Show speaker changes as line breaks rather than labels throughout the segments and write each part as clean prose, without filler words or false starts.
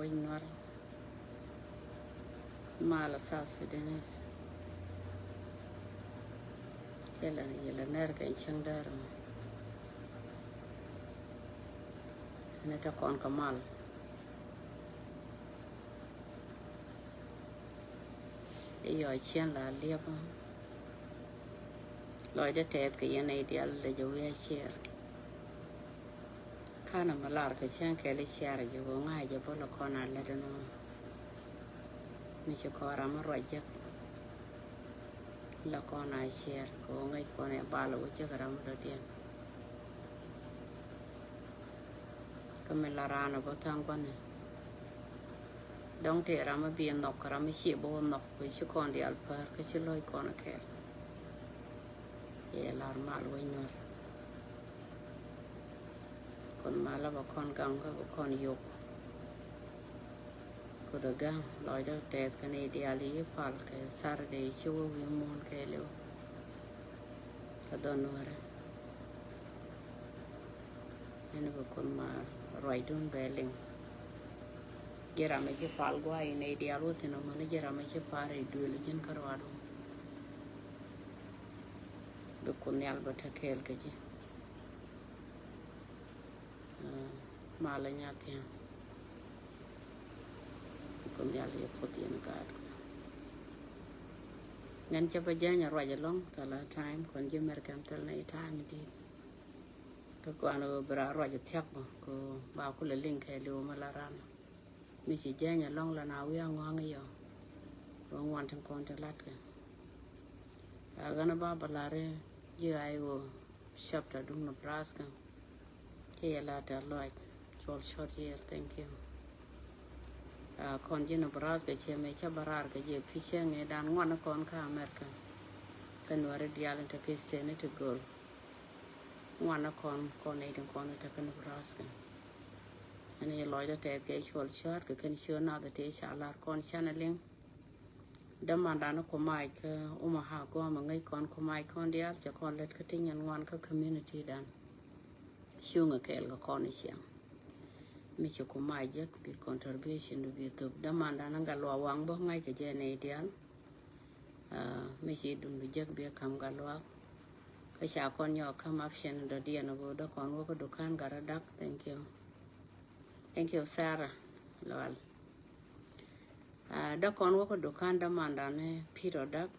Guinor Mala South Sudanese Kela Yela Nerga in Chandar Neta Kon Kamal Yo Chen La Liaba Lloyd Ted Kayan Ideal the Joya share Kana Malar Kashan Kelly share you go ngay Jabolo Kona Ledano Michikora Rajak La Kona share go ngay Kona Balo with Jagaram Rodian Camilla Rana Botangone Don't tear Rama be a knock, Ramishi bone knock, which you con the Alper, Kachiloi Kona care. Ye Larmal Winner Con Malava con Ganga con Yok Could the gang, Lloyd of Death, Canadian Falk, Saturday, Show Moon Kalo Cadonore and con ma Roydun Belling. Geramachi Palgua in a dialot in a manageramachi pari duelogin Carvado. The Kunyal Batakel Gaji Malanyatian Kunyal Potian guard. Nanchapajana ride along till a time, consumer can tell no time indeed. Kakuano Bra Roger Tiapo, go Bakula Link, Hello Malaran. Missy Janya long lana we are one yo. Don't want to contact Latka. I'm gonna babalare, you I will shop to do Nebraska. Here later, like, short here, thank you. Conjun Nebraska, she may chabararga, ye fishing a down one con car America. Can wear a deal into Christian to go. One con Native corner to Nebraska. And a lawyer take a short, you can show now that they shall are con channeling. The mandana comike, Omaha, Guamanga con comike on the altar con let cutting and one community done. Shunga Kelga Cornisham. Micho Comajak be contribution to be to the mandana galwa wangbo, like a genadian. Michi dun be jack be a come galwa. Kasha con your come option the Diana go the con work do can got a duck, thank you. Thank you, Sarah. Lol. Duck on work do can demand on Peter Duck.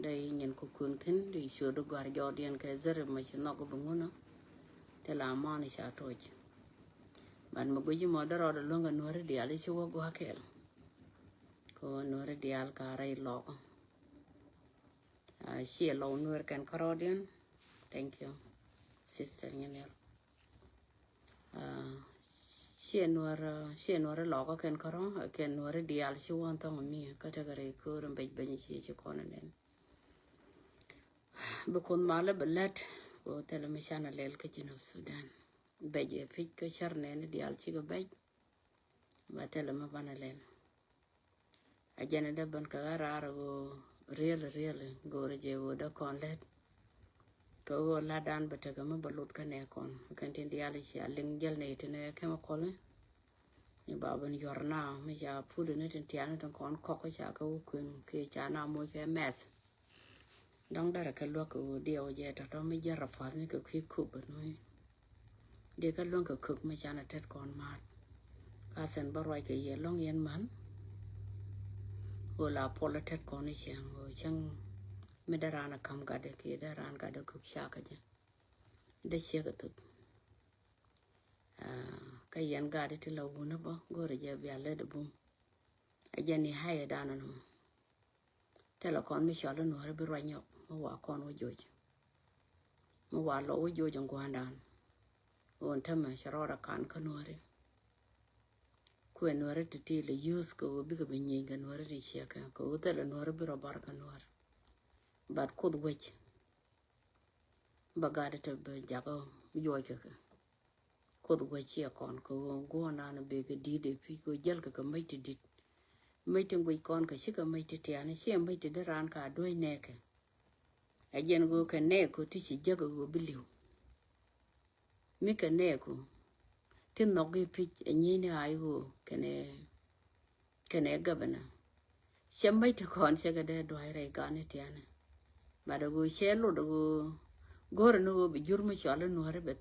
The Indian Kukuntin, the should go Guardian Kazar, much not go bunguna. Tell our money shall torch. But Maguji mother or the longer nor the Alice will go a kill. Go nor the Alcara log. She alone work and Carodian. Thank you, Sister Yanel. She nor a log can caro, can nor a deal she want on me, category could and bake benny she corner then. Because Mala Ballet will tell a Mishana Lel Kitchen of Sudan. Beg a fit Kasharne, the Alchiga beg, but tell him a banalel. A Janada Bankara go really go to Jew the conlet. Go ladan but a gama balut canecon, canteen the Alicia, Lingal Nate in a chemical. You baban your now, Misha put in it in Tiana and con cockachako, queen, Kichana, Moke mess. Don't that I can look over dear yet, I don't make a fasnik a quick cook, but no. They can look a cook, Michana Ted con mad. Cousin Barroy a year long yen man. Who la politet cornish or chang Medarana come got a kid, and got a cook shakaja. The shagatuk. Kayan got it till a woonable, go to Jabia led a boom. A jenny higher down on him. Telecon Michelle and Horrible Ranyok, walk on with George. Mowa low with George and Guandan. Won't tell me, Sharora can canori. When we're to deal a use go big of a ying and we're to shake, go tell an horrible barganor. But could witch. Bagat of Jago, Joyka. Could witch a con go on a big deed if he go jelka mated it. Mating we con Kashika mated and she mated the ranka doing neck. A jen go can neck or teach a jugger who believe. Make a neck. cái nó cái phí nhí này ai hồ cái này governor xem mấy thứ con sẽ cái đấy đòi ra cái này thế này mà đâu có xe lô đâu có gore nó bị jur mà cho lên nó hay bị